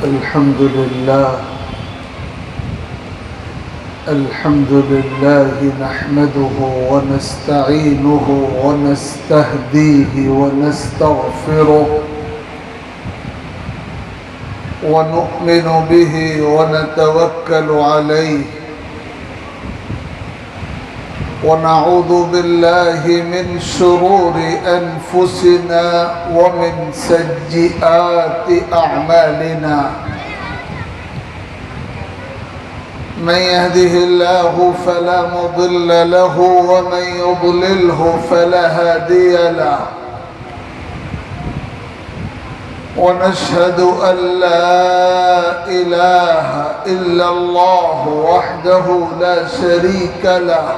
الحمد لله نحمده ونستعينه ونستهديه ونستغفره ونؤمن به ونتوكل عليه ونعوذ بالله من شرور أنفسنا ومن سيئات أعمالنا من يهده الله فلا مضل له ومن يضلله فلا هادي له ونشهد أن لا إله إلا الله وحده لا شريك له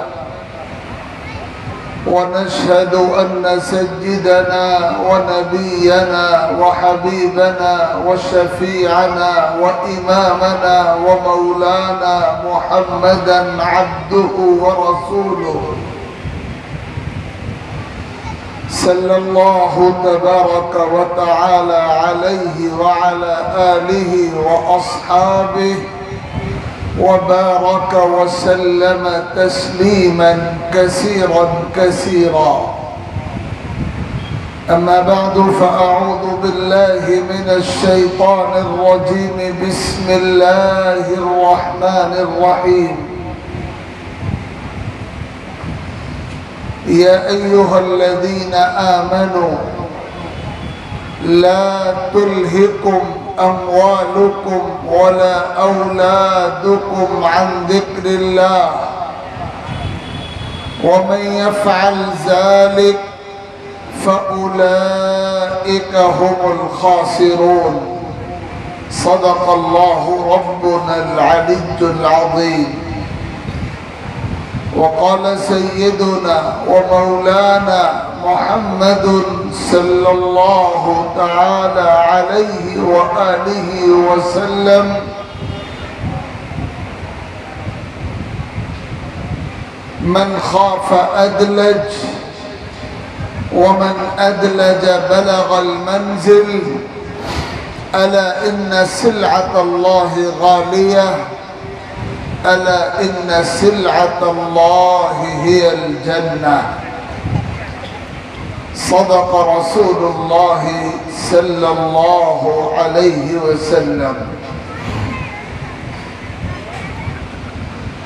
ونشهد أن سيدنا ونبينا وحبيبنا وشفيعنا وإمامنا ومولانا محمدا عبده ورسوله صلى الله تبارك وتعالى عليه وعلى آله وأصحابه وبارك وسلم تسليما كثيرا أما بعد فأعوذ بالله من الشيطان الرجيم بسم الله الرحمن الرحيم يا أيها الذين آمنوا لا تلهكم أموالكم ولا أولادكم عن ذكر الله ومن يفعل ذلك فأولئك هم الخاسرون صدق الله ربنا العلي العظيم وقال سيدنا ومولانا محمد صلى الله تعالى عليه وآله وسلم من خاف أدلج ومن أدلج بلغ المنزل ألا إن سلعة الله غالية ألا إن سلعة الله هي الجنة صدق رسول الله صلى الله عليه وسلم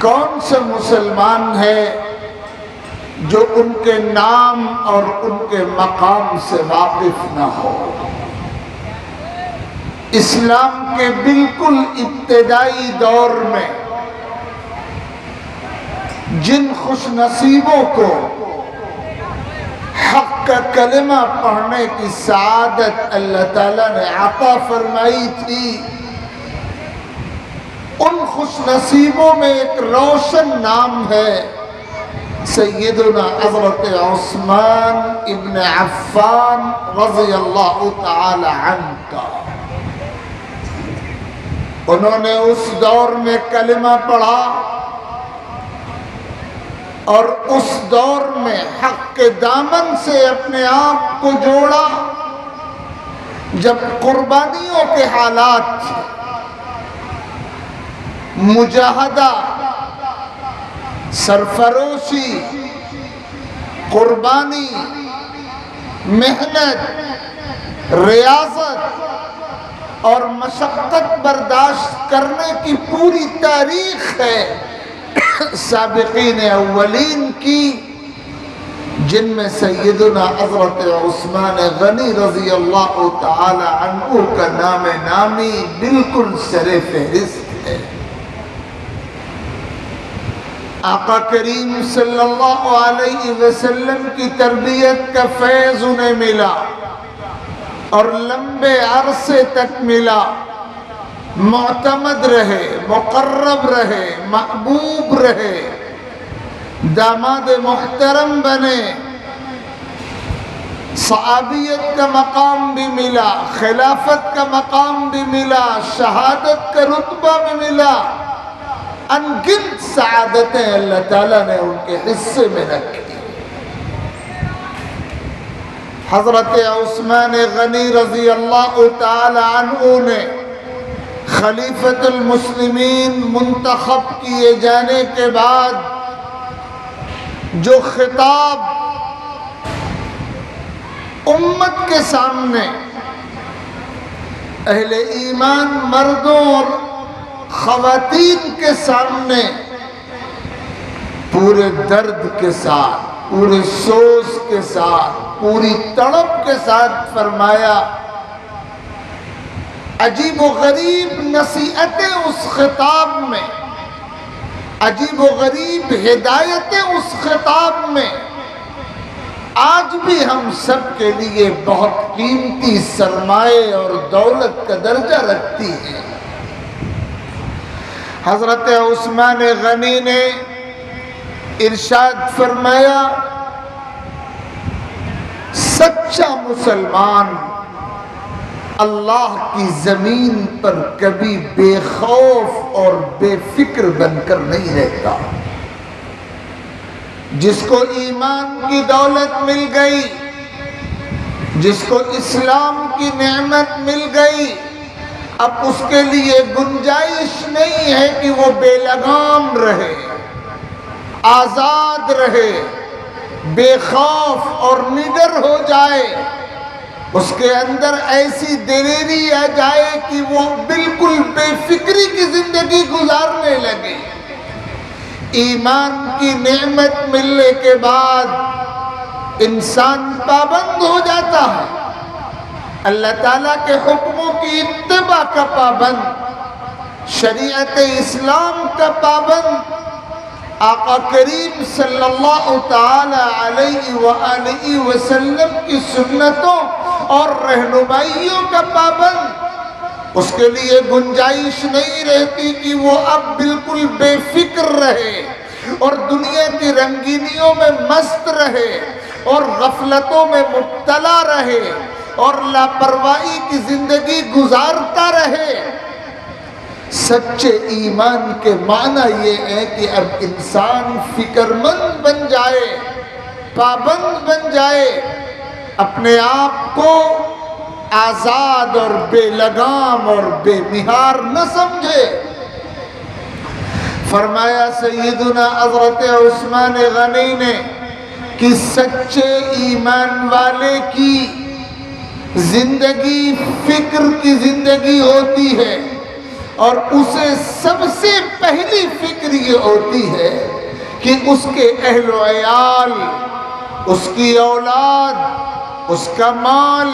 کون سا مسلمان ہے جو ان کے نام اور ان کے مقام سے واقف نہ ہو؟ اسلام کے بالکل ابتدائی دور میں جن خوش نصیبوں کو حق کا کلمہ پڑھنے کی سعادت اللہ تعالیٰ نے عطا فرمائی تھی، ان خوش نصیبوں میں ایک روشن نام ہے سیدنا حضرت عثمان ابن عفان رضی اللہ تعالی عنہ کا۔ انہوں نے اس دور میں کلمہ پڑھا اور اس دور میں حق کے دامن سے اپنے آپ کو جوڑا جب قربانیوں کے حالات تھے، مجاہدہ، سرفروشی، قربانی، محنت، ریاضت اور مشقت برداشت کرنے کی پوری تاریخ ہے سابقین اولین کی، جن میں سیدنا حضرت عثمان غنی رضی اللہ تعالی عنہ کا نام نامی بالکل سر فہرست ہے۔ آقا کریم صلی اللہ علیہ وسلم کی تربیت کا فیض انہیں ملا اور لمبے عرصے تک ملا، معتمد رہے، مقرب رہے، محبوب رہے، داماد محترم بنے، صحابیت کا مقام بھی ملا، خلافت کا مقام بھی ملا، شہادت کا رتبہ بھی ملا، انگنت سعادتیں اللہ تعالیٰ نے ان کے حصے میں رکھی۔ حضرت عثمان غنی رضی اللہ تعالی عنہ نے خلیفۃ المسلمین منتخب کیے جانے کے بعد جو خطاب امت کے سامنے اہل ایمان مردوں اور خواتین کے سامنے پورے درد کے ساتھ، پورے سوز کے ساتھ، پوری تڑپ کے ساتھ فرمایا، عجیب و غریب نصیحتیں اس خطاب میں، عجیب و غریب ہدایتیں اس خطاب میں آج بھی ہم سب کے لیے بہت قیمتی سرمایہ اور دولت کا درجہ رکھتی ہیں۔ حضرت عثمان غنی نے ارشاد فرمایا، سچا مسلمان اللہ کی زمین پر کبھی بے خوف اور بے فکر بن کر نہیں رہتا۔ جس کو ایمان کی دولت مل گئی، جس کو اسلام کی نعمت مل گئی، اب اس کے لیے گنجائش نہیں ہے کہ وہ بے لگام رہے، آزاد رہے، بے خوف اور نڈر ہو جائے، اس کے اندر ایسی دلیری آ جائے کہ وہ بالکل بے فکری کی زندگی گزارنے لگے۔ ایمان کی نعمت ملنے کے بعد انسان پابند ہو جاتا ہے، اللہ تعالیٰ کے حکموں کی اتباع کا پابند، شریعت اسلام کا پابند، آقا کریم صلی اللہ تعالی علیہ وآلہ وسلم کی سنتوں اور رہنمائیوں کا پابند۔ اس کے لیے گنجائش نہیں رہتی کہ وہ اب بالکل بے فکر رہے اور دنیا کی رنگینیوں میں مست رہے اور غفلتوں میں مبتلا رہے اور لاپرواہی کی زندگی گزارتا رہے۔ سچے ایمان کے معنی یہ ہے کہ اب انسان فکر مند بن جائے، پابند بن جائے، اپنے آپ کو آزاد اور بے لگام اور بے نہار نہ سمجھے۔ فرمایا سیدنا حضرت عثمان غنی نے کہ سچے ایمان والے کی زندگی فکر کی زندگی ہوتی ہے اور اسے سب سے پہلی فکر یہ ہوتی ہے کہ اس کے اہل و عیال، اس کی اولاد، اس کا مال،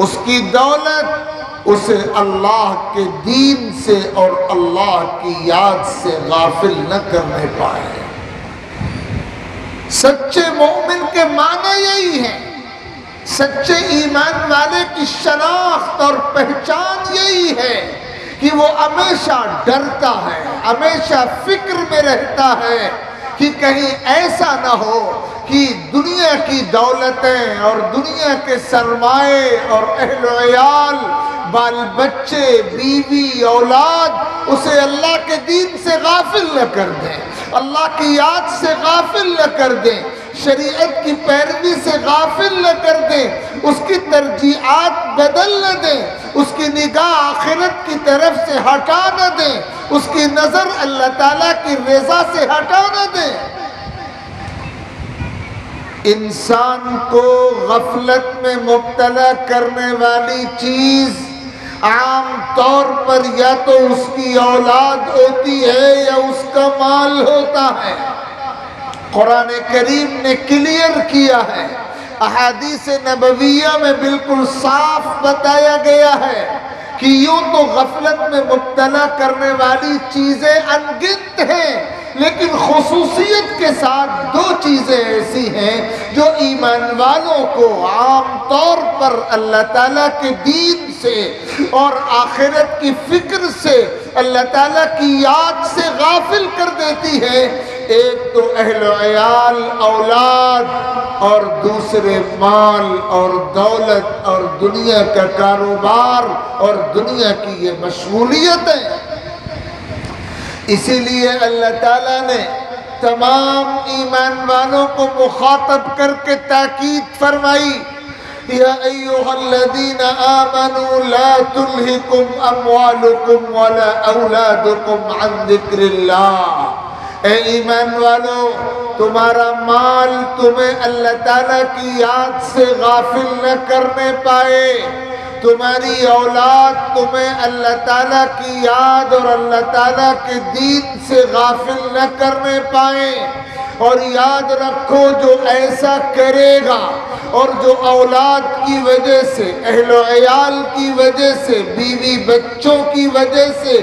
اس کی دولت اسے اللہ کے دین سے اور اللہ کی یاد سے غافل نہ کرنے پائے۔ سچے مومن کے معنی یہی ہے، سچے ایمان والے کی شناخت اور پہچان یہی ہے کہ وہ ہمیشہ ڈرتا ہے، ہمیشہ فکر میں رہتا ہے کہ کہیں ایسا نہ ہو کہ دنیا کی دولتیں اور دنیا کے سرمائے اور اہل و عیال، بال بچے، بیوی، اولاد اسے اللہ کے دین سے غافل نہ کر دیں، اللہ کی یاد سے غافل نہ کر دیں، شریعت کی پیروی سے غافل نہ کر دیں، اس کی ترجیحات بدل نہ دیں، اس کی نگاہ آخرت کی طرف سے ہٹا نہ دیں، اس کی نظر اللہ تعالیٰ کی رضا سے ہٹا نہ دیں۔ انسان کو غفلت میں مبتلا کرنے والی چیز عام طور پر یا تو اس کی اولاد ہوتی ہے یا اس کا مال ہوتا ہے۔ قرآن کریم نے کلیئر کیا ہے، احادیث نبویہ میں بالکل صاف بتایا گیا ہے کہ یوں تو غفلت میں مبتلا کرنے والی چیزیں انگنت ہیں، لیکن خصوصیت کے ساتھ دو چیزیں ایسی ہیں جو ایمان والوں کو عام طور پر اللہ تعالیٰ کے دین سے اور آخرت کی فکر سے، اللہ تعالیٰ کی یاد سے غافل کر دیتی ہے۔ ایک تو اہل و عیال، اولاد، اور دوسرے مال اور دولت اور دنیا کا کاروبار اور دنیا کی یہ مشغولیتیں۔ اسی لیے اللہ تعالیٰ نے تمام ایمان والوں کو مخاطب کر کے تاکید فرمائی، یا ایھا الذین آمنوا لا تلہکم اموالکم ولا اولادکم عن ذکر اللہ۔ اے ایمان والو، تمہارا مال تمہیں اللہ تعالیٰ کی یاد سے غافل نہ کرنے پائے، تمہاری اولاد تمہیں اللہ تعالیٰ کی یاد اور اللہ تعالیٰ کے دین سے غافل نہ کرنے پائیں۔ اور یاد رکھو، جو ایسا کرے گا اور جو اولاد کی وجہ سے، اہل و عیال کی وجہ سے، بیوی بچوں کی وجہ سے،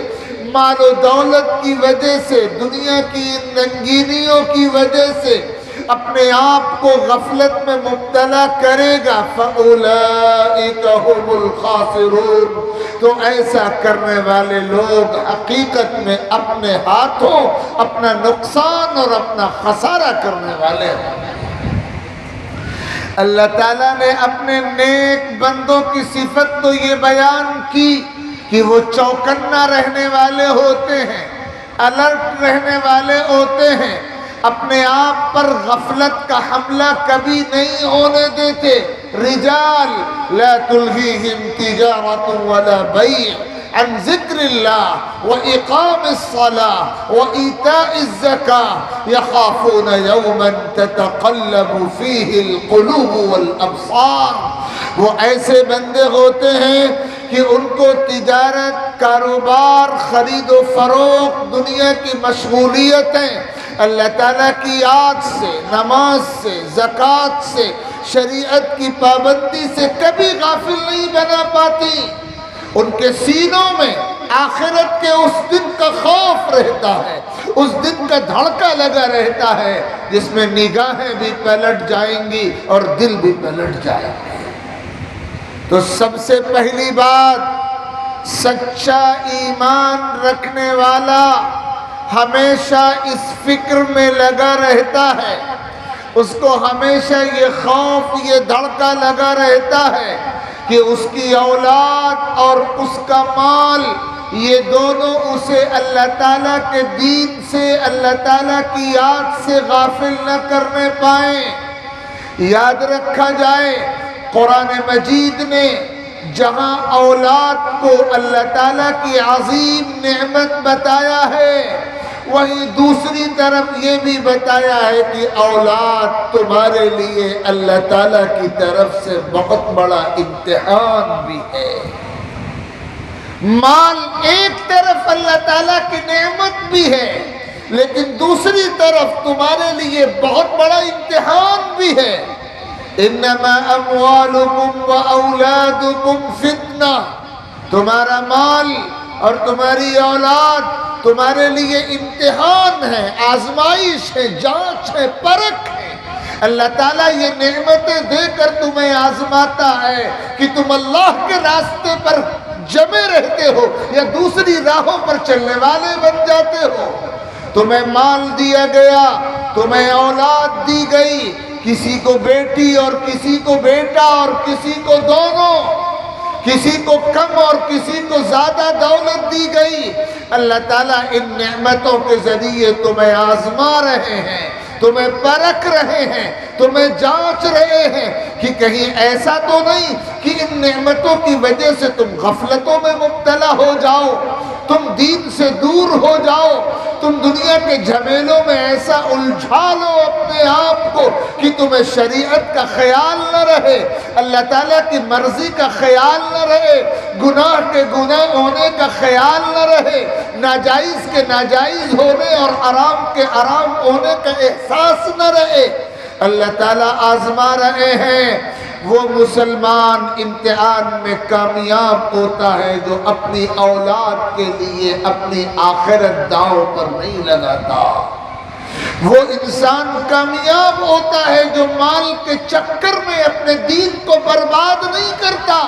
مال و دولت کی وجہ سے، دنیا کی رنگینیوں کی وجہ سے اپنے آپ کو غفلت میں مبتلا کرے گا، فَأُولَئِكَ هُمُ الْخَاسِرُونَ، تو ایسا کرنے والے لوگ حقیقت میں اپنے ہاتھوں اپنا نقصان اور اپنا خسارہ کرنے والے ہیں۔ اللہ تعالیٰ نے اپنے نیک بندوں کی صفت تو یہ بیان کی کہ وہ چوکنا رہنے والے ہوتے ہیں، الرٹ رہنے والے ہوتے ہیں، اپنے آپ پر غفلت کا حملہ کبھی نہیں ہونے دیتے۔ رجال لا تلہیہم تجارۃ ولا بیع عن ذکر اللہ وإقام الصلاة وإیتاء الزکاة یخافون یوما تتقلب فیہ القلوب والابصار۔ وہ ایسے بندے ہوتے ہیں کہ ان کو تجارت، کاروبار، خرید و فروخت، دنیا کی مشغولیتیں اللہ تعالیٰ کی یاد سے، نماز سے، زکوٰۃ سے، شریعت کی پابندی سے کبھی غافل نہیں بنا پاتی۔ ان کے سینوں میں آخرت کے اس دن کا خوف رہتا ہے، اس دن کا دھڑکا لگا رہتا ہے جس میں نگاہیں بھی پلٹ جائیں گی اور دل بھی پلٹ جائیں گے۔ تو سب سے پہلی بات، سچا ایمان رکھنے والا ہمیشہ اس فکر میں لگا رہتا ہے، اس کو ہمیشہ یہ خوف، یہ دھڑکا لگا رہتا ہے کہ اس کی اولاد اور اس کا مال، یہ دونوں اسے اللہ تعالیٰ کے دین سے، اللہ تعالیٰ کی یاد سے غافل نہ کرنے پائیں۔ یاد رکھا جائے، قرآن مجید نے جہاں اولاد کو اللہ تعالیٰ کی عظیم نعمت بتایا ہے، وہیں دوسری طرف یہ بھی بتایا ہے کہ اولاد تمہارے لیے اللہ تعالیٰ کی طرف سے بہت بڑا امتحان بھی ہے۔ مال ایک طرف اللہ تعالیٰ کی نعمت بھی ہے، لیکن دوسری طرف تمہارے لیے بہت بڑا امتحان بھی ہے۔ انما اموالکم و اولادکم فتنہ، تمہارا مال اور تمہاری اولاد تمہارے لیے امتحان ہے، آزمائش ہے، جانچ ہے، پرکھ ہے۔ اللہ تعالیٰ یہ نعمتیں دے کر تمہیں آزماتا ہے کہ تم اللہ کے راستے پر جمے رہتے ہو یا دوسری راہوں پر چلنے والے بن جاتے ہو۔ تمہیں مال دیا گیا، تمہیں اولاد دی گئی، کسی کو بیٹی اور کسی کو بیٹا اور کسی کو دونوں، کسی کو کم اور کسی کو زیادہ دولت دی گئی۔ اللہ تعالیٰ ان نعمتوں کے ذریعے تمہیں آزما رہے ہیں، تمہیں پرکھ رہے ہیں، تمہیں جانچ رہے ہیں کہ کہیں ایسا تو نہیں کہ ان نعمتوں کی وجہ سے تم غفلتوں میں مبتلا ہو جاؤ، تم دین سے دور ہو جاؤ، تم دنیا کے جھمیلوں میں ایسا الجھا لو اپنے آپ کو کہ تمہیں شریعت کا خیال نہ رہے، اللہ تعالیٰ کی مرضی کا خیال نہ رہے، گناہ کے گناہ ہونے کا خیال نہ رہے، ناجائز کے ناجائز ہونے اور حرام کے حرام ہونے کا احساس نہ رہے۔ اللہ تعالیٰ آزما رہے ہیں۔ وہ مسلمان امتحان میں کامیاب ہوتا ہے جو اپنی اولاد کے لیے اپنی آخرت داؤ پر نہیں لگاتا۔ وہ انسان کامیاب ہوتا ہے جو مال کے چکر میں اپنے دین کو برباد نہیں کرتا۔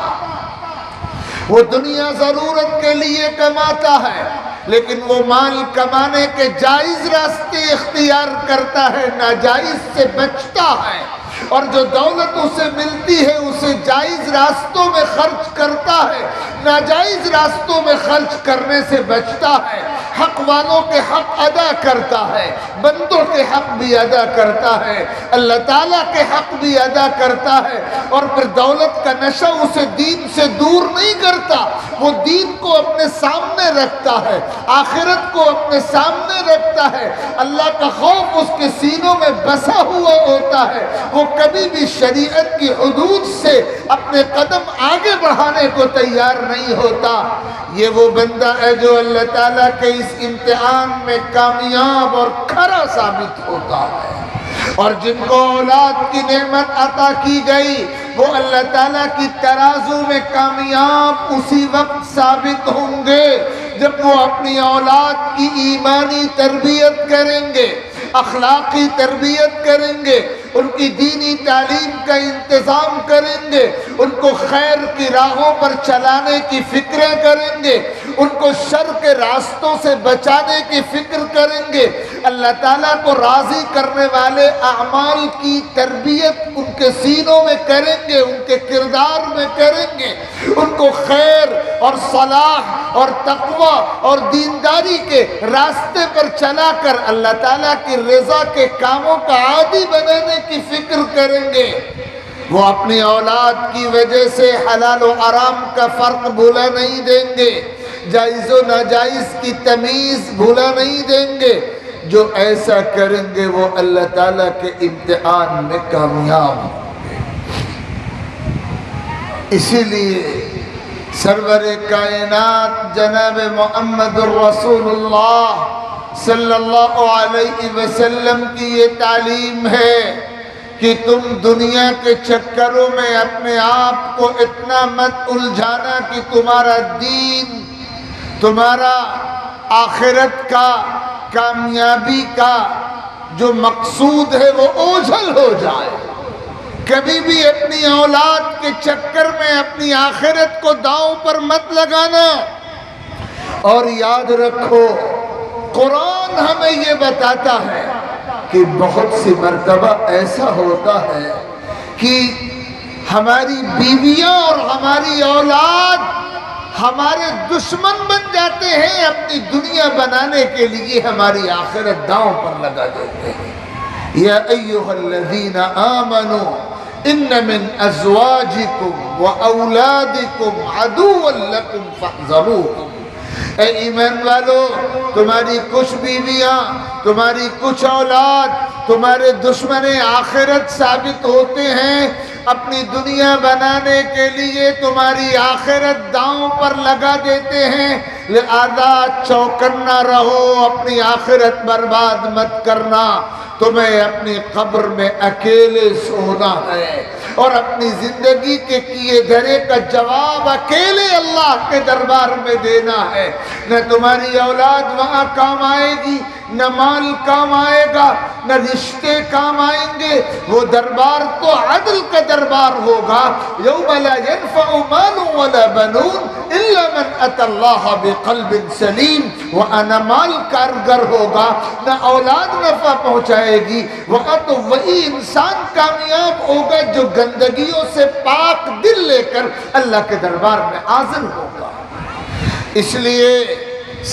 وہ دنیا ضرورت کے لیے کماتا ہے، لیکن وہ مال کمانے کے جائز راستے اختیار کرتا ہے، ناجائز سے بچتا ہے، اور جو دولت اسے ملتی ہے اسے جائز راستوں میں خرچ کرتا ہے، ناجائز راستوں میں خرچ کرنے سے بچتا ہے، حق والوں کے حق ادا کرتا ہے، بندوں کے حق بھی ادا کرتا ہے، اللہ تعالیٰ کے حق بھی ادا کرتا ہے، اور پھر دولت کا نشہ اسے دین سے دور نہیں کرتا، وہ دین کو اپنے سامنے رکھتا ہے، آخرت کو اپنے سامنے رکھتا ہے، اللہ کا خوف اس کے سینوں میں بسا ہوا ہوتا ہے، وہ کبھی بھی شریعت کی حدود سے اپنے قدم آگے بڑھانے کو تیار نہیں ہوتا۔ یہ وہ بندہ ہے جو اللہ تعالیٰ کے اس امتحان میں کامیاب اور کھرا ثابت ہوتا ہے، اور جن کو اولاد کی نعمت عطا کی گئی وہ اللہ تعالیٰ کی ترازو میں کامیاب اسی وقت ثابت ہوں گے جب وہ اپنی اولاد کی ایمانی تربیت کریں گے، اخلاقی تربیت کریں گے، ان کی دینی تعلیم کا انتظام کریں گے، ان کو خیر کی راہوں پر چلانے کی فکریں کریں گے، ان کو شر کے راستوں سے بچانے کی فکر کریں گے، اللہ تعالیٰ کو راضی کرنے والے اعمال کی تربیت ان کے سینوں میں کریں گے، ان کے کردار میں کریں گے، ان کو خیر اور صلاح اور تقوی اور دینداری کے راستے پر چلا کر اللہ تعالیٰ کی رضا کے کاموں کا عادی بنانے کی فکر کریں گے۔ وہ اپنی اولاد کی وجہ سے حلال و حرام کا فرق بھولا نہیں دیں گے، جائز و ناجائز کی تمیز بھولا نہیں دیں گے۔ جو ایسا کریں گے وہ اللہ تعالیٰ کے امتحان میں کامیاب ہوں گے۔ اسی لیے سرور کائنات جناب محمد الرسول اللہ صلی اللہ علیہ وسلم کی یہ تعلیم ہے کہ تم دنیا کے چکروں میں اپنے آپ کو اتنا مت الجھانا کہ تمہارا دین، تمہارا آخرت کا، کامیابی کا جو مقصود ہے وہ اوجھل ہو جائے۔ کبھی بھی اپنی اولاد کے چکر میں اپنی آخرت کو داؤں پر مت لگانا۔ اور یاد رکھو قرآن ہمیں یہ بتاتا ہے کہ بہت سی مرتبہ ایسا ہوتا ہے کہ ہماری بیویاں اور ہماری اولاد ہمارے دشمن بن جاتے ہیں، اپنی دنیا بنانے کے لیے ہماری آخرت داؤں پر لگا دیتے ہیں۔ یا ایھا الذین آمنوا ان من ازواجکم و اولادکم عدوا لکم فاحذروہم۔ اے ایمان والو، تمہاری کچھ بیویاں، تمہاری کچھ اولاد تمہارے دشمن آخرت ثابت ہوتے ہیں، اپنی دنیا بنانے کے لیے تمہاری آخرت داؤں پر لگا دیتے ہیں، لہذا چوکنا رہو، اپنی آخرت برباد مت کرنا۔ تمہیں اپنی قبر میں اکیلے سونا ہے اور اپنی زندگی کے کیے دھرے کا جواب اکیلے اللہ کے دربار میں دینا ہے۔ نہ تمہاری اولاد وہاں کام آئے گی، نہ مال کام آئے گا، نہ رشتے کام آئیں گے۔ وہ دربار تو عدل کا دربار ہوگا، یوم لا ينفع مال ولا بنون الا من اتى الله بقلب سلیم۔ وہاں مال کارگر ہوگا، نہ اولاد نفع پہنچائے گی، وہاں تو وہی انسان کامیاب ہوگا جو گندگیوں سے پاک دل لے کر اللہ کے دربار میں حاضر ہوگا۔ اس لیے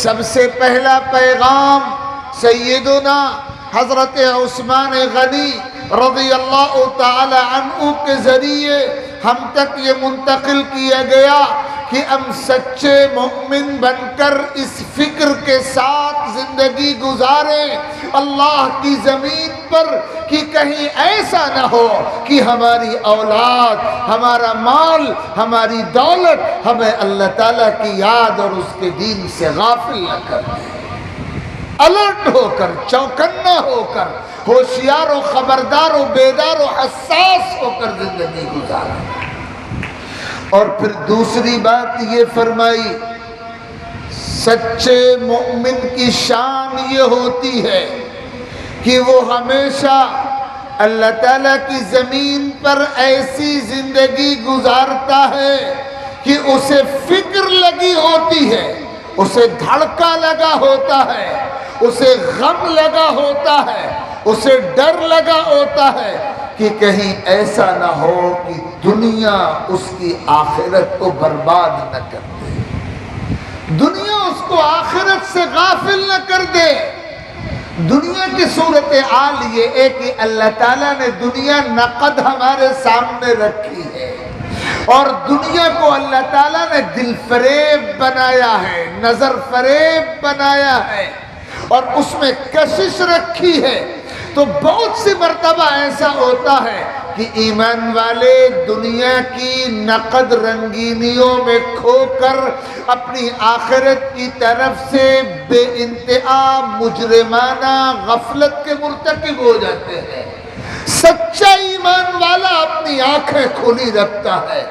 سب سے پہلا پیغام سیدنا حضرت عثمان غنی رضی اللہ تعالی عنہ کے ذریعے ہم تک یہ منتقل کیا گیا کہ ہم سچے مومن بن کر اس فکر کے ساتھ زندگی گزاریں اللہ کی زمین پر کہ کہیں ایسا نہ ہو کہ ہماری اولاد، ہمارا مال، ہماری دولت ہمیں اللہ تعالیٰ کی یاد اور اس کے دین سے غافل نہ کر دے۔ الرٹ ہو کر، چوکنا ہو کر، ہوشیار و خبردار و بیدار و حساس ہو کر زندگی گزاریں۔ اور پھر دوسری بات یہ فرمائی، سچے مومن کی شان یہ ہوتی ہے کہ وہ ہمیشہ اللہ تعالیٰ کی زمین پر ایسی زندگی گزارتا ہے کہ اسے فکر لگی ہوتی ہے، اسے دھڑکا لگا ہوتا ہے، اسے غم لگا ہوتا ہے، اسے ڈر لگا ہوتا ہے کہ کہیں ایسا نہ ہو کہ دنیا اس کی آخرت کو برباد نہ کر دے، دنیا اس کو آخرت سے غافل نہ کر دے۔ دنیا کی صورتحال یہ ہے کہ اللہ تعالیٰ نے دنیا نقد ہمارے سامنے رکھی ہے اور دنیا کو اللہ تعالیٰ نے دل فریب بنایا ہے، نظر فریب بنایا ہے اور اس میں کشش رکھی ہے۔ تو بہت سی مرتبہ ایسا ہوتا ہے کہ ایمان والے دنیا کی نقد رنگینیوں میں کھو کر اپنی آخرت کی طرف سے بے انتہا مجرمانہ غفلت کے مرتکب ہو جاتے ہیں۔ سچا ایمان والا اپنی آنکھیں کھلی رکھتا ہے،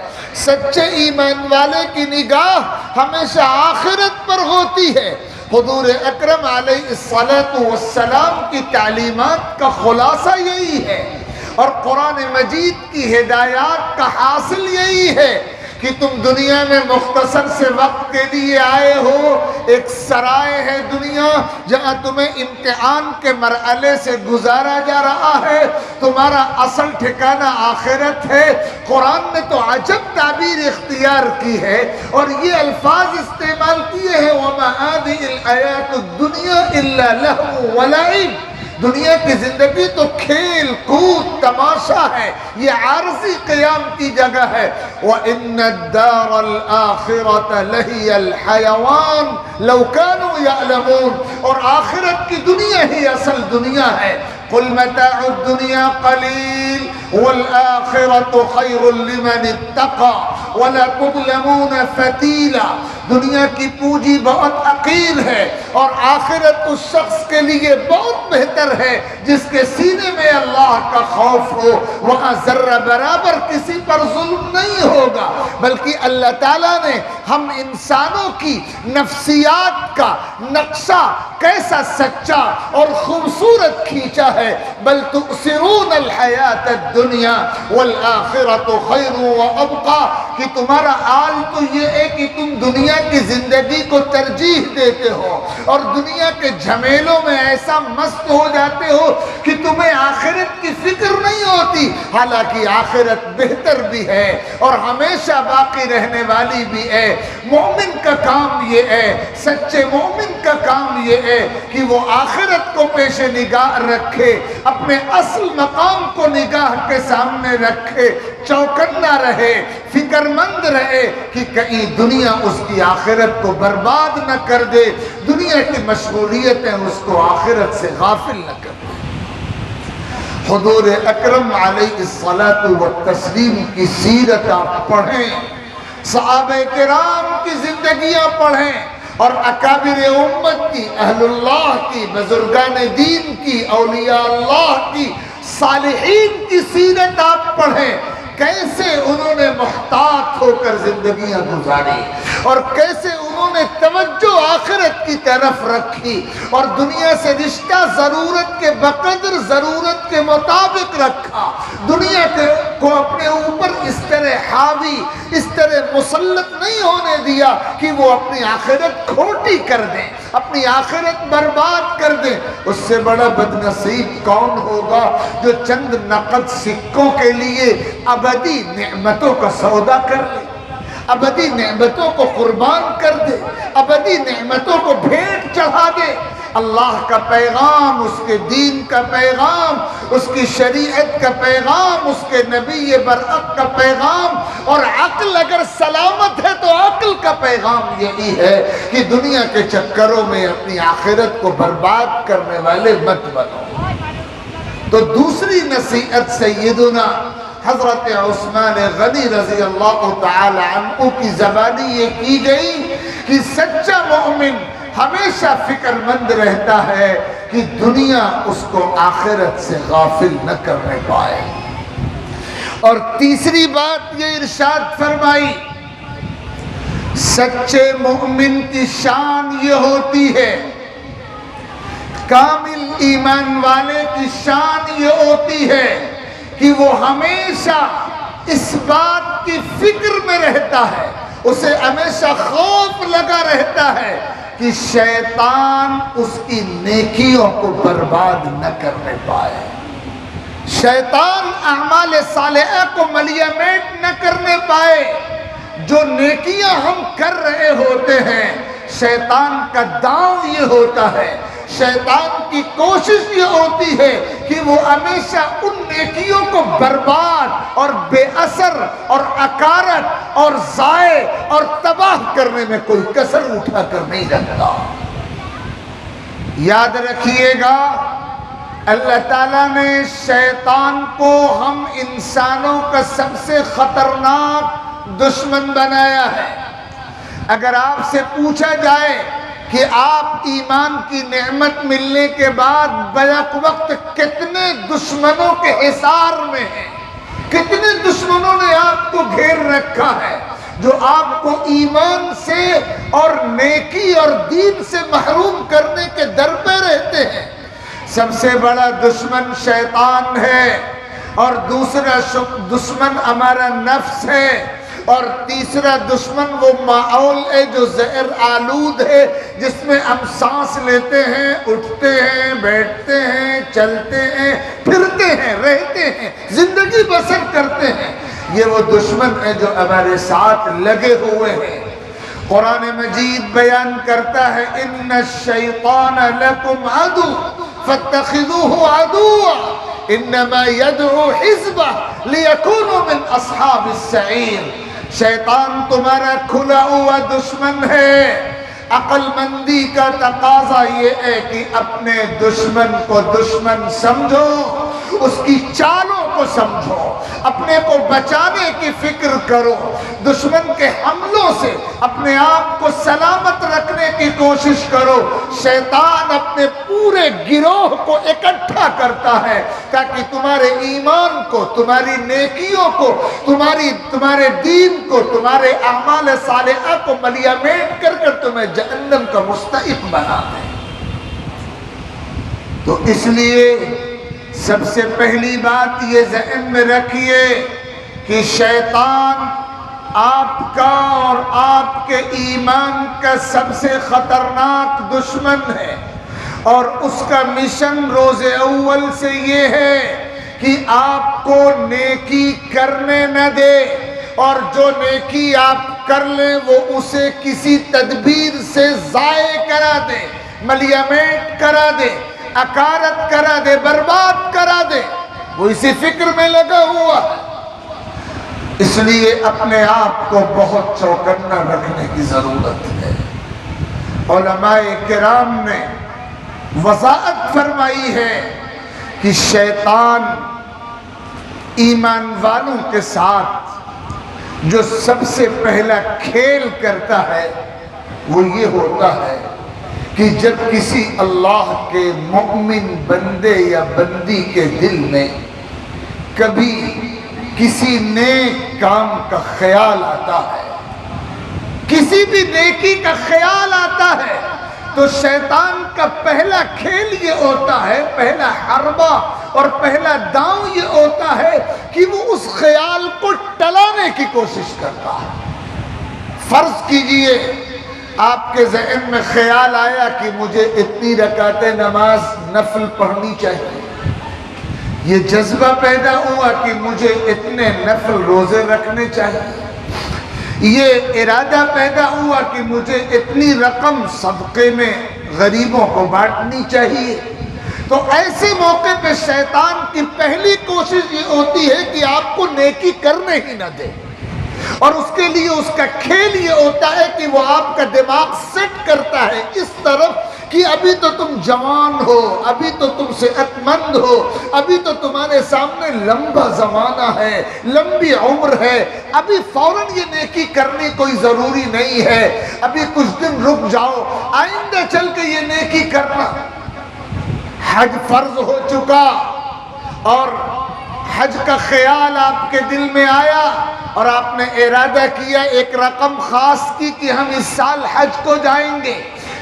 سچے ایمان والے کی نگاہ ہمیشہ آخرت پر ہوتی ہے۔ حضور اکرم علیہ السلام کی تعلیمات کا خلاصہ یہی ہے اور قرآن مجید کی ہدایات کا حاصل یہی ہے کہ تم دنیا میں مختصر سے وقت کے لیے آئے ہو، ایک سرائے ہے دنیا جہاں تمہیں امتحان کے مرحلے سے گزارا جا رہا ہے، تمہارا اصل ٹھکانہ آخرت ہے۔ قرآن نے تو عجب تعبیر اختیار کی ہے اور یہ الفاظ استعمال کیے ہیں وَمَا هَٰذِهِ الْحَيَاةُ الدُّنْيَا إِلَّا لَهْوٌ وَلَعِبٌ۔ دنیا کی زندگی تو کھیل کود تماشا ہے، یہ عارضی قیام کی جگہ ہے۔ وَإِنَّ الدَّارَ الْآخِرَةَ لَهِيَ الْحَيَوَانُ لَوْ كَانُوا يَعْلَمُونَ، اور آخرت کی دنیا ہی اصل دنیا ہے۔ قُلْ مَتَاعُ الدُّنْيَا قَلِيلٌ وَالْآخِرَةُ خَيْرٌ لِمَنِ اتَّقَىٰ وَلَا تُظْلَمُونَ فَتِيلًا۔ دنیا کی پونجی بہت حقیر ہے اور آخرت اس شخص کے لیے بہت بہتر ہے جس کے سینے میں اللہ کا خوف ہو، وہاں ذرہ برابر کسی پر ظلم نہیں ہوگا، بلکہ اللہ تعالیٰ نے ہم انسانوں کی نفسیات کا نقشہ کیسا سچا اور خوبصورت کھینچا ہے۔ بل تؤثرون الحیات الدنیا والآخرۃ خیر وابقیٰ، کہ تمہارا حال تو یہ ہے کہ تم دنیا کی زندگی کو ترجیح دیتے ہو اور دنیا کے جھمیلوں میں ایسا مست ہو جاتے ہو کہ تمہیں آخرت کی فکر نہیں ہوتی، حالانکہ آخرت بہتر بھی ہے اور ہمیشہ باقی رہنے والی بھی ہے۔ مومن کا کام یہ ہے، سچے مومن کا کام یہ ہے کہ وہ آخرت کو پیش نگاہ رکھے، اپنے اصل مقام کو نگاہ کے سامنے رکھے، چوکنا رہے، فکر مند رہے کہ کہیں دنیا اس کی آخرت کو برباد نہ کر دے، دنیا کی مشغولیتیں اس کو آخرت سے غافل نہ کر دے۔ حضور اکرم علیہ الصلاۃ والتسلیم کی سیرت آپ پڑھیں، صحابہ کرام کی زندگیاں پڑھیں، اور اکابر امت کی، اہل اللہ کی، بزرگان دین کی، اولیاء اللہ کی، صالحین کی سیرت آپ پڑھیں، کیسے انہوں نے محتاط ہو کر زندگیاں گزاری اور کیسے انہوں نے توجہ آخرت کی طرف رکھی اور دنیا سے رشتہ ضرورت کے بقدر ضرورت کے مطابق رکھا، دنیا کو اپنے اوپر اس طرح حاوی، اس طرح مسلط نہیں ہونے دیا کہ وہ اپنی آخرت کھوٹی کر دیں، اپنی آخرت برباد کر دیں۔ اس سے بڑا بدنصیب کون ہوگا جو چند نقد سکوں کے لیے ابدی نعمتوں کا سودا کر لے، ابدی نعمتوں کو قربان کر دے، ابدی نعمتوں کو بھیٹ چڑھا دے۔ اللہ کا پیغام، اس کے دین کا پیغام، اس کی شریعت کا پیغام، اس کے نبی برحق کا پیغام، اور عقل اگر سلامت ہے تو عقل کا پیغام یہی ہے کہ دنیا کے چکروں میں اپنی آخرت کو برباد کرنے والے مت بنو۔ تو دوسری نصیحت سیدنا حضرت عثمان غنی رضی اللہ تعالی عنہ کی زبانی یہ کی گئی کہ سچا مومن ہمیشہ فکر مند رہتا ہے کہ دنیا اس کو آخرت سے غافل نہ کرنے پائے۔ اور تیسری بات یہ ارشاد فرمائی، سچے مومن کی شان یہ ہوتی ہے، کامل ایمان والے کی شان یہ ہوتی ہے کہ وہ ہمیشہ اس بات کی فکر میں رہتا ہے، اسے ہمیشہ خوف لگا رہتا ہے کہ شیطان اس کی نیکیوں کو برباد نہ کرنے پائے، شیطان اعمال صالحہ کو ملیمیٹ نہ کرنے پائے۔ جو نیکیاں ہم کر رہے ہوتے ہیں، شیطان کا داؤں یہ ہوتا ہے، شیطان کی کوشش یہ ہوتی ہے کہ وہ ہمیشہ ان نیکیوں کو برباد اور بے اثر اور اکارت اور ضائع اور تباہ کرنے میں کوئی کسر اٹھا کر نہیں رکھتا۔ یاد رکھیے گا، اللہ تعالیٰ نے شیطان کو ہم انسانوں کا سب سے خطرناک دشمن بنایا ہے۔ اگر آپ سے پوچھا جائے کہ آپ ایمان کی نعمت ملنے کے بعد بیک وقت کتنے دشمنوں کے حصار میں ہیں، کتنے دشمنوں نے آپ کو گھیر رکھا ہے جو آپ کو ایمان سے اور نیکی اور دین سے محروم کرنے کے در پہ رہتے ہیں۔ سب سے بڑا دشمن شیطان ہے، اور دوسرا دشمن ہمارا نفس ہے، اور تیسرا دشمن وہ ماحول ہے جو زہر آلود ہے، جس میں ہم سانس لیتے ہیں، اٹھتے ہیں، بیٹھتے ہیں، چلتے ہیں، پھرتے ہیں، رہتے ہیں، زندگی بسر کرتے ہیں۔ یہ وہ دشمن ہے جو ہمارے ساتھ لگے ہوئے ہیں۔ قرآن مجید بیان کرتا ہے، ان الشیطان لکم عدو فاتخذوه عدوا انما يدعو حزبه ليكونوا من اصحاب السعیر۔ شیطان تمہارا کھلا ہوا دشمن ہے۔ عقل مندی کا تقاضا یہ ہے کہ اپنے دشمن کو دشمن سمجھو، اس کی چالوں کو سمجھو، اپنے کو بچانے کی فکر کرو، دشمن کے حملوں سے اپنے آپ کو سلامت رکھنے کی کوشش کرو۔ شیطان اپنے پورے گروہ کو اکٹھا کرتا ہے تاکہ تمہارے ایمان کو، تمہاری نیکیوں کو، تمہارے دین کو، تمہارے اعمال صالحہ کو ملیمیٹ کر کر تمہیں جہنم کا مستحق بنا دے۔ تو اس لیے سب سے پہلی بات یہ ذہن میں رکھیے کہ شیطان آپ کا اور آپ کے ایمان کا سب سے خطرناک دشمن ہے، اور اس کا مشن روز اول سے یہ ہے کہ آپ کو نیکی کرنے نہ دے، اور جو نیکی آپ کر لیں وہ اسے کسی تدبیر سے ضائع کرا دے، ملیمیٹ کرا دے، اکارت کرا دے، برباد کرا دے۔ وہ اسی فکر میں لگا ہوا ہے۔ اس لیے اپنے آپ کو بہت چوکنا رکھنے کی ضرورت ہے۔ علماء کرام نے وضاحت فرمائی ہے کہ شیطان ایمان والوں کے ساتھ جو سب سے پہلا کھیل کرتا ہے وہ یہ ہوتا ہے کہ جب کسی اللہ کے مؤمن بندے یا بندی کے دل میں کبھی کسی نیک کام کا خیال آتا ہے، کسی بھی نیکی کا خیال آتا ہے، تو شیطان کا پہلا کھیل یہ ہوتا ہے، پہلا حربہ اور پہلا داؤں یہ ہوتا ہے کہ وہ اس خیال کو ٹلانے کی کوشش کرتا ہے۔ فرض کیجئے آپ کے ذہن میں خیال آیا کہ مجھے اتنی رکعتیں نماز نفل پڑھنی چاہیے، یہ جذبہ پیدا ہوا کہ مجھے اتنے نفل روزے رکھنے چاہیے، یہ ارادہ پیدا ہوا کہ مجھے اتنی رقم صدقے میں غریبوں کو بانٹنی چاہیے، تو ایسے موقع پہ شیطان کی پہلی کوشش یہ ہوتی ہے کہ آپ کو نیکی کرنے ہی نہ دے، اور اس کے لیے اس کا کھیل یہ ہوتا ہے کہ وہ آپ کا دماغ سیٹ کرتا ہے اس طرف کہ ابھی تو تم جوان ہو، ابھی تو تم صحت مند ہو، ابھی تو تمہارے سامنے لمبا زمانہ ہے، لمبی عمر ہے، ابھی فوراً یہ نیکی کرنی کوئی ضروری نہیں ہے، ابھی کچھ دن رک جاؤ، آئندہ چل کے یہ نیکی کرنا۔ حج فرض ہو چکا اور حج کا خیال آپ کے دل میں آیا اور آپ نے ارادہ کیا، ایک رقم خاص کی کہ ہم اس سال حج کو جائیں گے۔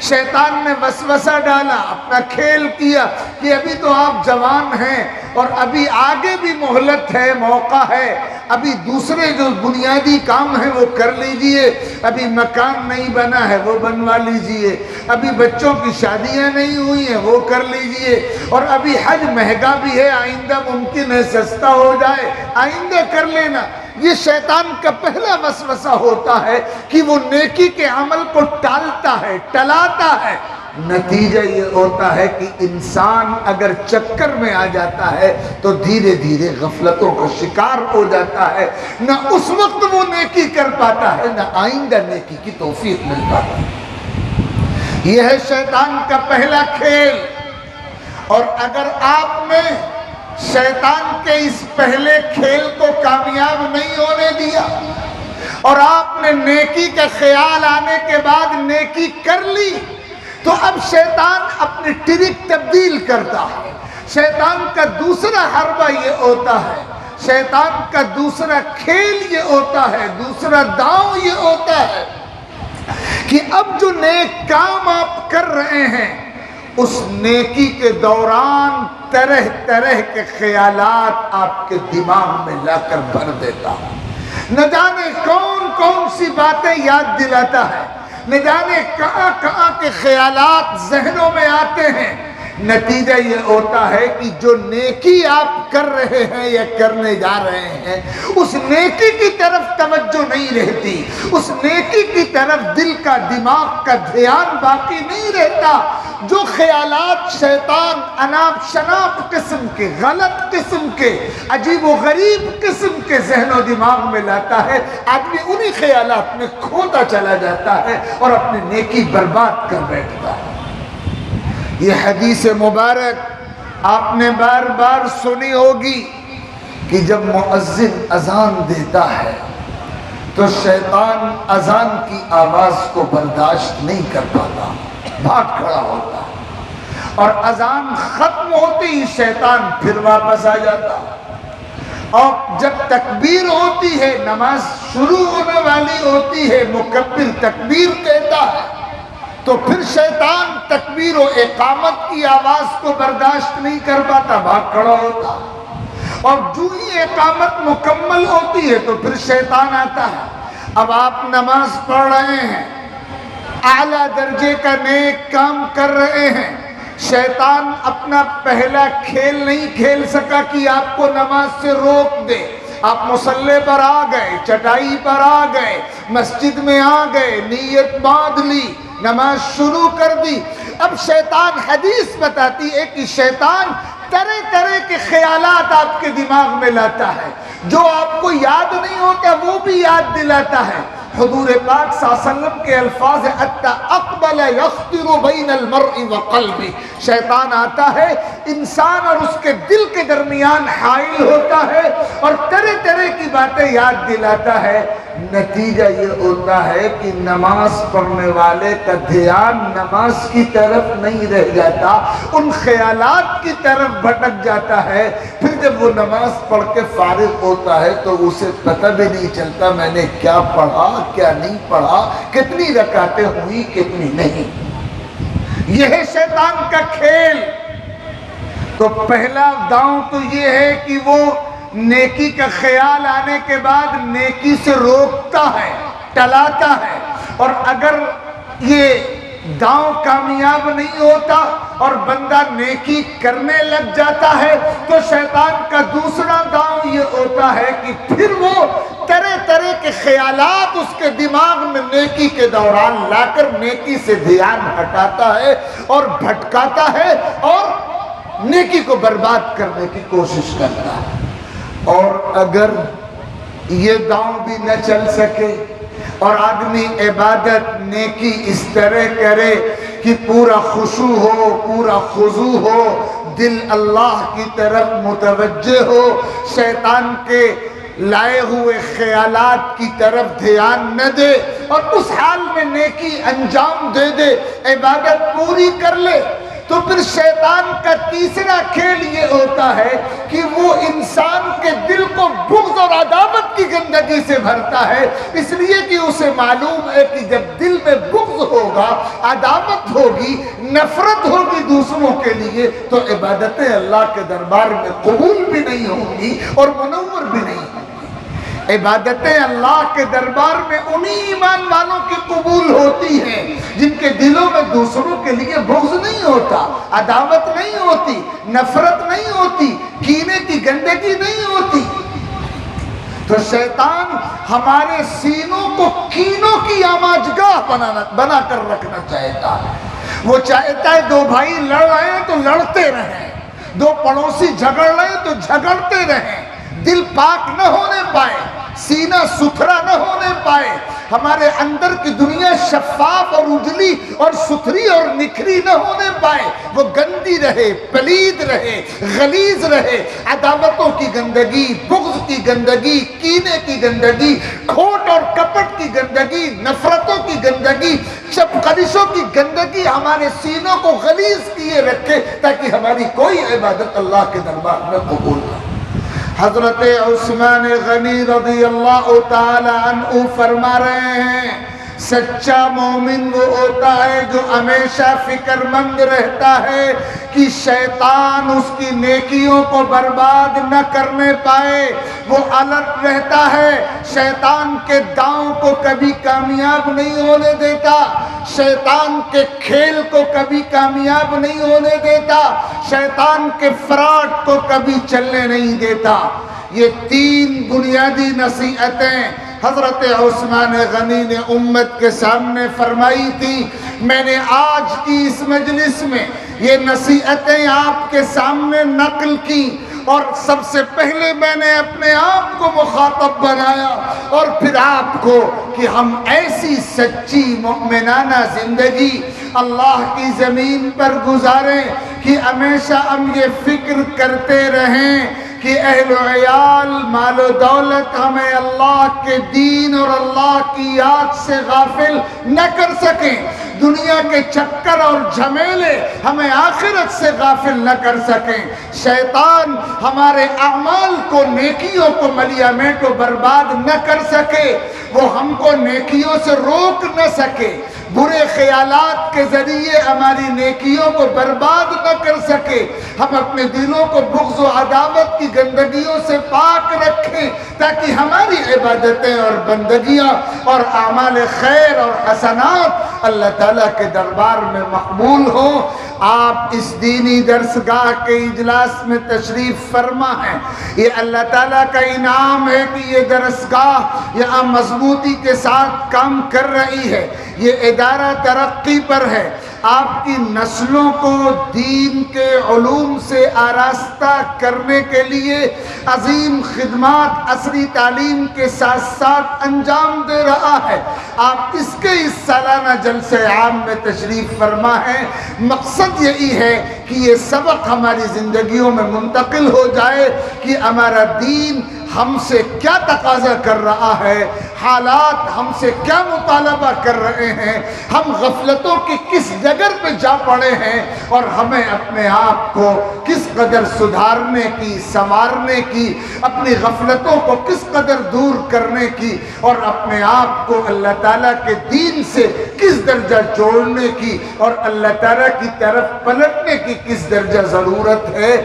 شیطان نے وسوسہ ڈالا، اپنا کھیل کیا کہ ابھی تو آپ جوان ہیں اور ابھی آگے بھی مہلت ہے، موقع ہے، ابھی دوسرے جو بنیادی کام ہیں وہ کر لیجئے، ابھی مکان نہیں بنا ہے وہ بنوا لیجئے، ابھی بچوں کی شادیاں نہیں ہوئی ہیں وہ کر لیجئے، اور ابھی حج مہنگا بھی ہے، آئندہ ممکن ہے سستا ہو جائے، آئندہ کر لینا۔ یہ شیطان کا پہلا وسوسہ ہوتا ہے کہ وہ نیکی کے عمل کو ٹالتا ہے، ٹلاتا ہے۔ نتیجہ یہ ہوتا ہے کہ انسان اگر چکر میں آ جاتا ہے تو دھیرے دھیرے غفلتوں کا شکار ہو جاتا ہے، نہ اس وقت وہ نیکی کر پاتا ہے، نہ آئندہ نیکی کی توفیق مل پاتا ہے۔ یہ ہے شیطان کا پہلا کھیل، اور اگر آپ نے شیطان کے اس پہلے کھیل کو کامیاب نہیں ہونے دیا اور آپ نے نیکی کا خیال آنے کے بعد نیکی کر لی، تو اب شیطان اپنی ٹرک تبدیل کرتا ہے۔ شیطان کا دوسرا حربہ یہ ہوتا ہے، شیطان کا دوسرا کھیل یہ ہوتا ہے، دوسرا داؤں یہ ہوتا ہے کہ اب جو نیک کام آپ کر رہے ہیں اس نیکی کے دوران طرح طرح کے خیالات آپ کے دماغ میں لا کر بھر دیتا ہے، نہ جانے کون کون سی باتیں یاد دلاتا ہے، نہ جانے کہاں کہاں کے خیالات ذہنوں میں آتے ہیں۔ نتیجہ یہ ہوتا ہے کہ جو نیکی آپ کر رہے ہیں یا کرنے جا رہے ہیں اس نیکی کی طرف توجہ نہیں رہتی، اس نیکی کی طرف دل کا دماغ کا دھیان باقی نہیں رہتا۔ جو خیالات شیطان اناپ شناپ قسم کے، غلط قسم کے، عجیب و غریب قسم کے ذہن و دماغ میں لاتا ہے، آدمی انہی خیالات میں کھوتا چلا جاتا ہے اور اپنی نیکی برباد کر بیٹھتا ہے۔ یہ حدیث مبارک آپ نے بار بار سنی ہوگی کہ جب مؤذن اذان دیتا ہے تو شیطان اذان کی آواز کو برداشت نہیں کر پاتا، بھاگ کھڑا ہوتا ہے، اور اذان ختم ہوتی ہی شیطان پھر واپس آ جاتا، اور جب تکبیر ہوتی ہے، نماز شروع ہونے والی ہوتی ہے، مکبر تکبیر کہتا ہے، تو پھر شیطان تکبیر و اقامت کی آواز کو برداشت نہیں کر پاتا، بھاگ کھڑا ہوتا، اور جو ہی اقامت مکمل ہوتی ہے تو پھر شیطان آتا ہے۔ اب آپ نماز پڑھ رہے ہیں، اعلیٰ درجے کا نیک کام کر رہے ہیں، شیطان اپنا پہلا کھیل نہیں کھیل سکا کہ آپ کو نماز سے روک دے۔ آپ مصلی پر آ گئے، چٹائی پر آ گئے، مسجد میں آ گئے، نیت باندھ لی، نماز شروع کر دی۔ اب شیطان، حدیث بتاتی ہے کہ شیطان طرح طرح کے خیالات آپ کے دماغ میں لاتا ہے، جو آپ کو یاد نہیں ہوتا وہ بھی یاد دلاتا ہے۔ حضور پاک صلی اللہ علیہ وسلم کے الفاظ اتا اقبل یخطر بین المرء وقلبہ، شیطان آتا ہے انسان اور اس کے دل کے درمیان حائل ہوتا ہے اور طرح طرح کی باتیں یاد دلاتا ہے۔ نتیجہ یہ ہوتا ہے کہ نماز پڑھنے والے کا دھیان نماز کی طرف نہیں رہ جاتا، ان خیالات کی طرف بھٹک جاتا ہے۔ پھر جب وہ نماز پڑھ کے فارغ ہوتا ہے تو اسے پتہ بھی نہیں چلتا میں نے کیا پڑھا کیا نہیں پڑھا، کتنی رکعتیں ہوئی کتنی نہیں۔ یہ ہے شیطان کا کھیل۔ تو پہلا داؤں تو یہ ہے کہ وہ نیکی کا خیال آنے کے بعد نیکی سے روکتا ہے، ٹلاتا ہے، اور اگر یہ داؤں کامیاب نہیں ہوتا اور بندہ نیکی کرنے لگ جاتا ہے تو شیطان کا دوسرا داؤں یہ ہوتا ہے کہ پھر وہ طرح طرح کے خیالات اس کے دماغ میں نیکی کے دوران لا کر نیکی سے دھیان ہٹاتا ہے اور بھٹکاتا ہے اور نیکی کو برباد کرنے کی کوشش کرتا ہے۔ اور اگر یہ داؤں بھی نہ چل سکے اور آدمی عبادت نیکی اس طرح کرے کہ پورا خشوع ہو، پورا خضوع ہو، دل اللہ کی طرف متوجہ ہو، شیطان کے لائے ہوئے خیالات کی طرف دھیان نہ دے اور اس حال میں نیکی انجام دے دے، عبادت پوری کر لے، تو پھر شیطان کا تیسرا کھیل یہ ہوتا ہے کہ وہ انسان کے دل کو بغض اور عداوت کی گندگی سے بھرتا ہے، اس لیے کہ اسے معلوم ہے کہ جب دل میں بغض ہوگا، عداوت ہوگی، نفرت ہوگی دوسروں کے لیے تو عبادتیں اللہ کے دربار میں قبول بھی نہیں ہوں گی اور منور بھی نہیں ہوں گی۔ عبادتیں اللہ کے دربار میں انہی ایمان والوں کی قبول ہوتی ہیں جن کے دلوں میں دوسروں کے لیے بغض نہیں ہوتا، عداوت نہیں ہوتی، نفرت نہیں ہوتی، کینے کی گندگی نہیں ہوتی۔ تو شیطان ہمارے سینوں کو کینوں کی آماجگاہ بنا کر رکھنا چاہتا ہے۔ وہ چاہتا ہے دو بھائی لڑ رہے ہیں تو لڑتے رہیں، دو پڑوسی جھگڑ رہے ہیں تو جھگڑتے رہیں، دل پاک نہ ہونے پائے، سینہ ستھرا نہ ہونے پائے، ہمارے اندر کی دنیا شفاف اور اجلی اور ستھری اور نکھری نہ ہونے پائے، وہ گندی رہے، پلید رہے، غلیظ رہے، عداوتوں کی گندگی، بغض کی گندگی، کینے کی گندگی، کھوٹ اور کپٹ کی گندگی، نفرتوں کی گندگی، چپقلشوں کی گندگی ہمارے سینوں کو غلیظ کیے رکھے تاکہ ہماری کوئی عبادت اللہ کے دربار میں قبول نہ ہو۔ حضرت عثمان غنی رضی اللہ تعالی عنہ فرما رہے ہیں سچا مومن وہ ہوتا ہے جو ہمیشہ فکر مند رہتا ہے کہ شیطان اس کی نیکیوں کو برباد نہ کرنے پائے، وہ الرٹ رہتا ہے، شیطان کے داؤں کو کبھی کامیاب نہیں ہونے دیتا، شیطان کے کھیل کو کبھی کامیاب نہیں ہونے دیتا، شیطان کے فراڈ کو کبھی چلنے نہیں دیتا۔ یہ تین بنیادی نصیحتیں حضرت عثمان غنی نے امت کے سامنے فرمائی تھی۔ میں نے آج کی اس مجلس میں یہ نصیحتیں آپ کے سامنے نقل کی اور سب سے پہلے میں نے اپنے آپ کو مخاطب بنایا اور پھر آپ کو کہ ہم ایسی سچی مومنانہ زندگی اللہ کی زمین پر گزاریں کہ ہمیشہ ہم یہ فکر کرتے رہیں کہ اہل و عیال مال و دولت ہمیں اللہ کے دین اور اللہ کی یاد سے غافل نہ کر سکیں، دنیا کے چکر اور جھمیلے ہمیں آخرت سے غافل نہ کر سکیں، شیطان ہمارے اعمال کو، نیکیوں کو ملیا میٹو برباد نہ کر سکے، وہ ہم کو نیکیوں سے روک نہ سکے، برے خیالات کے ذریعے ہماری نیکیوں کو برباد نہ کر سکے، ہم اپنے دلوں کو بغض و عداوت کی گندگیوں سے پاک رکھیں تاکہ ہماری عبادتیں اور بندگیاں اور اعمال خیر اور حسنات اللہ تعالیٰ کے دربار میں مقبول ہوں۔ آپ اس دینی درسگاہ کے اجلاس میں تشریف فرما ہیں، یہ اللہ تعالیٰ کا انعام ہے کہ یہ درسگاہ یہاں مضبوطی کے ساتھ کام کر رہی ہے، یہ ادارہ ترقی پر ہے۔ آپ کی نسلوں کو دین کے علوم سے آراستہ کرنے کے لیے عظیم خدمات عصری تعلیم کے ساتھ ساتھ انجام دے رہا ہے۔ آپ اس کے اس سالانہ جلسے عام میں تشریف فرما ہے۔ مقصد یہی ہے کہ یہ سبق ہماری زندگیوں میں منتقل ہو جائے کہ ہمارا دین ہم سے کیا تقاضا کر رہا ہے، حالات ہم سے کیا مطالبہ کر رہے ہیں، ہم غفلتوں کی کس ڈگر پہ جا پڑے ہیں، اور ہمیں اپنے آپ کو کس قدر سدھارنے کی، سنوارنے کی، اپنی غفلتوں کو کس قدر دور کرنے کی، اور اپنے آپ کو اللہ تعالیٰ کے دین سے کس درجہ جوڑنے کی، اور اللہ تعالیٰ کی طرف پلٹنے کی کس درجہ ضرورت ہے۔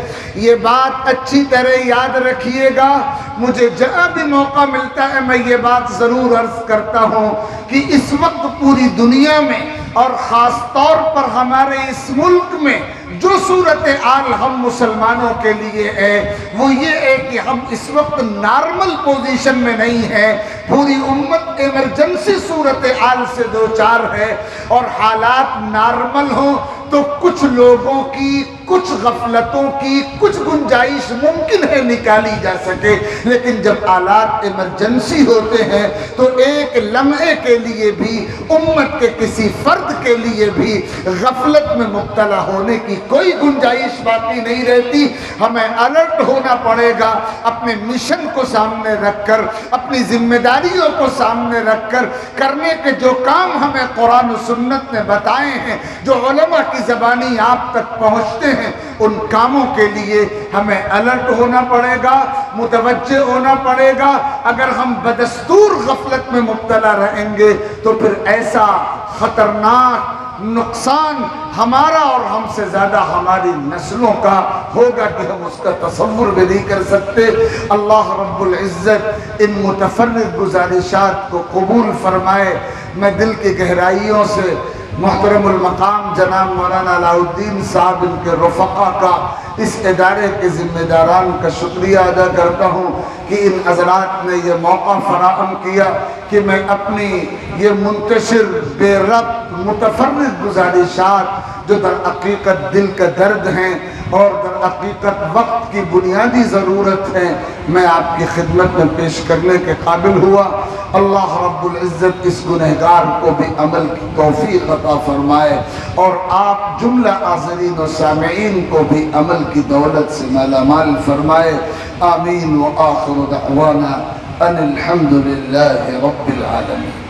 یہ بات اچھی طرح یاد رکھیے گا۔ مجھے جہاں بھی موقع ملتا ہے میں یہ بات ضرور عرض کرتا ہوں کہ اس وقت پوری دنیا میں اور خاص طور پر ہمارے اس ملک میں جو صورتحال ہم مسلمانوں کے لیے ہے وہ یہ ہے کہ ہم اس وقت نارمل پوزیشن میں نہیں ہیں۔ پوری امت ایمرجنسی صورتحال سے دوچار ہے، اور حالات نارمل ہوں تو کچھ لوگوں کی، کچھ غفلتوں کی کچھ گنجائش ممکن ہے نکالی جا سکے، لیکن جب حالات ایمرجنسی ہوتے ہیں تو ایک لمحے کے لیے بھی، امت کے کسی فرد کے لیے بھی غفلت میں مبتلا ہونے کی کوئی گنجائش باقی نہیں رہتی۔ ہمیں الرٹ ہونا پڑے گا، اپنے مشن کو سامنے رکھ کر، اپنی ذمہ داریوں کو سامنے رکھ کر کرنے کے جو کام ہمیں قرآن و سنت نے بتائے ہیں، جو علماء کی زبانی آپ تک پہنچتے ہیں، ان کاموں کے لیے ہمیں الرٹ ہونا پڑے گا، متوجہ ہونا پڑے گا۔ اگر ہم بدستور غفلت میں مبتلا رہیں گے تو پھر ایسا خطرناک نقصان ہمارا اور ہم سے زیادہ ہماری نسلوں کا ہوگا کہ ہم اس کا تصور بھی نہیں کر سکتے۔ اللہ رب العزت ان متفرد گزارشات کو قبول فرمائے۔ میں دل کی گہرائیوں سے محترم المقام جناب مولانا علاء الدین صاحب، ان کے رفقا کا، اس ادارے کے ذمہ داران کا شکریہ ادا کرتا ہوں کہ ان حضرات نے یہ موقع فراہم کیا کہ میں اپنی یہ منتشر بے ربط متفرد گزارشات جو در حقیقت دل کا درد ہیں اور در حقیقت وقت کی بنیادی ضرورت ہے، میں آپ کی خدمت میں پیش کرنے کے قابل ہوا۔ اللہ رب العزت اس گنہگار کو بھی عمل کی توفیق عطا فرمائے، اور آپ جملہ حاضرین و سامعین کو بھی عمل کی دولت سے مالا مال فرمائے۔ آمین۔ وآخر دعوانا ان الحمد للہ رب العالمین۔